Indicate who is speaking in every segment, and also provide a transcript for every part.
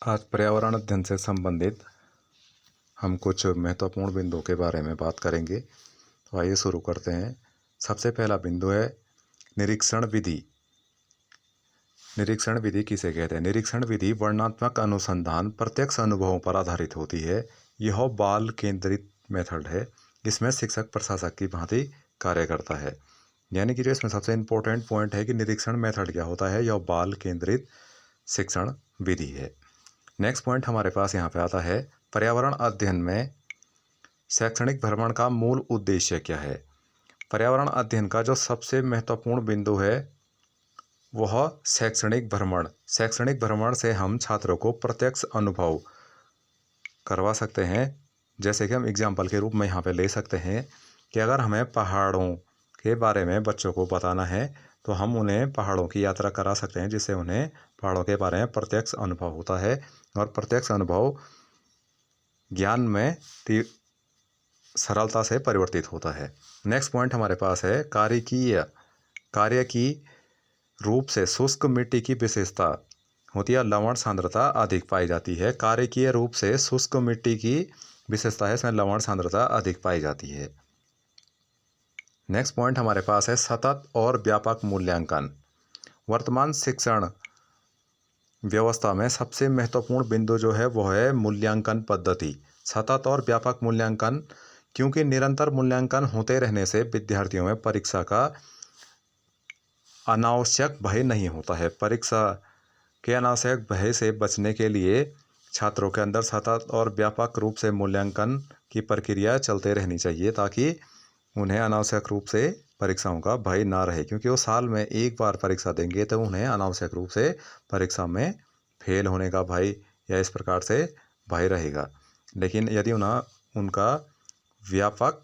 Speaker 1: आज पर्यावरण अध्ययन से संबंधित हम कुछ महत्वपूर्ण बिंदुओं के बारे में बात करेंगे। तो आइए शुरू करते हैं। सबसे पहला बिंदु है निरीक्षण विधि। निरीक्षण विधि किसे कहते हैं? निरीक्षण विधि वर्णनात्मक अनुसंधान प्रत्यक्ष अनुभवों पर आधारित होती है। यह बाल केंद्रित मेथड है। इसमें शिक्षक प्रशासक की भांति कार्य करता है। यानी कि जो इसमें सबसे इम्पोर्टेंट पॉइंट है कि निरीक्षण मेथड क्या होता है, यह बाल केंद्रित शिक्षण विधि है। नेक्स्ट पॉइंट हमारे पास यहाँ पे आता है, पर्यावरण अध्ययन में शैक्षणिक भ्रमण का मूल उद्देश्य क्या है? पर्यावरण अध्ययन का जो सबसे महत्वपूर्ण बिंदु है वह शैक्षणिक भ्रमण। शैक्षणिक भ्रमण से हम छात्रों को प्रत्यक्ष अनुभव करवा सकते हैं। जैसे कि हम एग्जाम्पल के रूप में यहाँ पे ले सकते हैं कि अगर हमें पहाड़ों के बारे में बच्चों को बताना है तो हम उन्हें पहाड़ों की यात्रा करा सकते हैं, जिससे उन्हें पहाड़ों के बारे में प्रत्यक्ष अनुभव होता है और प्रत्यक्ष अनुभव ज्ञान में सरलता से परिवर्तित होता है। नेक्स्ट पॉइंट हमारे पास है कार्य की रूप से शुष्क मिट्टी की विशेषता होती है, लवण सांद्रता अधिक पाई जाती है। कार्यकीय रूप से शुष्क मिट्टी की विशेषता है, इसमें लवण सांद्रता अधिक पाई जाती है। नेक्स्ट पॉइंट हमारे पास है सतत और व्यापक मूल्यांकन। वर्तमान शिक्षण व्यवस्था में सबसे महत्वपूर्ण बिंदु जो है वह है मूल्यांकन पद्धति। सतत और व्यापक मूल्यांकन, क्योंकि निरंतर मूल्यांकन होते रहने से विद्यार्थियों में परीक्षा का अनावश्यक भय नहीं होता है। परीक्षा के अनावश्यक भय से बचने के लिए छात्रों के अंदर सतत और व्यापक रूप से मूल्यांकन की प्रक्रिया चलते रहनी चाहिए, ताकि उन्हें अनावश्यक रूप से परीक्षाओं का भय ना रहे। क्योंकि वो साल में एक बार परीक्षा देंगे तो उन्हें अनावश्यक रूप से परीक्षा में फेल होने का भय या इस प्रकार से भय रहेगा। लेकिन यदि उनका व्यापक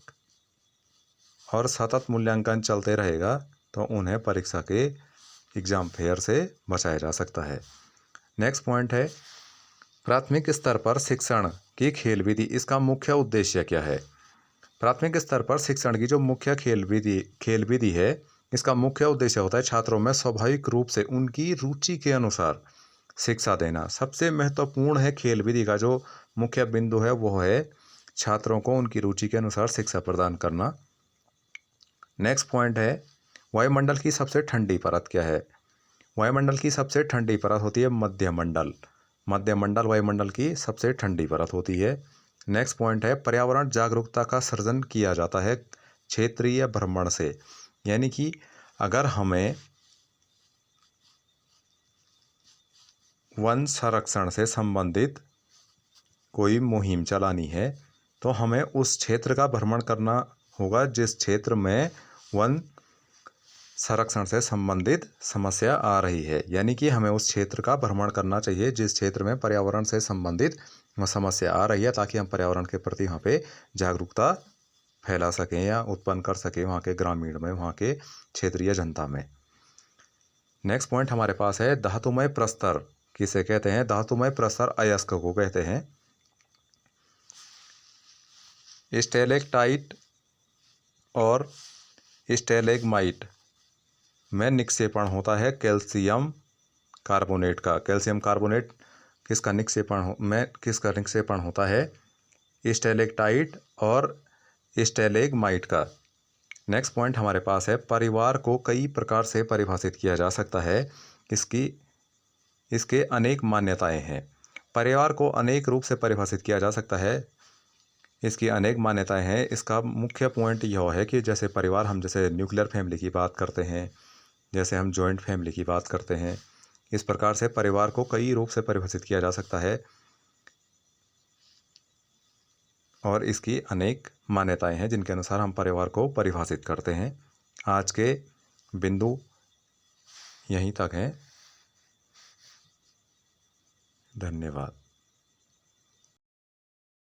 Speaker 1: और सतत मूल्यांकन चलते रहेगा तो उन्हें परीक्षा के एग्ज़ाम फेयर से बचाया जा सकता है। नेक्स्ट पॉइंट है प्राथमिक स्तर पर शिक्षण की खेल विधि। इसका मुख्य उद्देश्य क्या है? प्राथमिक स्तर पर शिक्षण की जो मुख्य खेल विधि है, इसका मुख्य उद्देश्य होता है छात्रों में स्वाभाविक रूप से उनकी रुचि के अनुसार शिक्षा देना। सबसे महत्वपूर्ण है खेल विधि का जो मुख्य बिंदु है वो है छात्रों को उनकी रुचि के अनुसार शिक्षा प्रदान करना। नेक्स्ट पॉइंट है वायुमंडल की सबसे ठंडी परत क्या है? वायुमंडल की सबसे ठंडी परत होती है मध्यमंडल। मध्यमंडल वायुमंडल की सबसे ठंडी परत होती है। नेक्स्ट पॉइंट है पर्यावरण जागरूकता का सृजन किया जाता है क्षेत्रीय भ्रमण से। यानी कि अगर हमें वन संरक्षण से संबंधित कोई मुहिम चलानी है तो हमें उस क्षेत्र का भ्रमण करना होगा जिस क्षेत्र में वन संरक्षण से संबंधित समस्या आ रही है। यानी कि हमें उस क्षेत्र का भ्रमण करना चाहिए जिस क्षेत्र में पर्यावरण से संबंधित समस्या आ रही है, ताकि हम पर्यावरण के प्रति वहाँ पे जागरूकता फैला सकें या उत्पन्न कर सकें वहाँ के ग्रामीण में, वहाँ के क्षेत्रीय जनता में। नेक्स्ट पॉइंट हमारे पास है धातुमय प्रस्तर किसे कहते हैं? धातुमय प्रस्तर अयस्क को कहते हैं। स्टेलेक्टाइट और स्टेलेग्माइट में निक्षेपण होता है कैल्शियम कार्बोनेट का। कैल्शियम कार्बोनेट किसका निक्षेपण होता है? स्टेलेक्टाइट और स्टेलेग्माइट का। नेक्स्ट पॉइंट हमारे पास है परिवार को कई प्रकार से परिभाषित किया जा सकता है। इसके अनेक मान्यताएं हैं। परिवार को अनेक रूप से परिभाषित किया जा सकता है, इसकी अनेक मान्यताएं हैं। इसका मुख्य पॉइंट यह है कि जैसे परिवार, हम जैसे न्यूक्लियर फैमिली की बात करते हैं, जैसे हम जॉइंट फैमिली की बात करते हैं, इस प्रकार से परिवार को कई रूप से परिभाषित किया जा सकता है और इसकी अनेक मान्यताएं हैं जिनके अनुसार हम परिवार को परिभाषित करते हैं। आज के बिंदु यहीं तक हैं। धन्यवाद।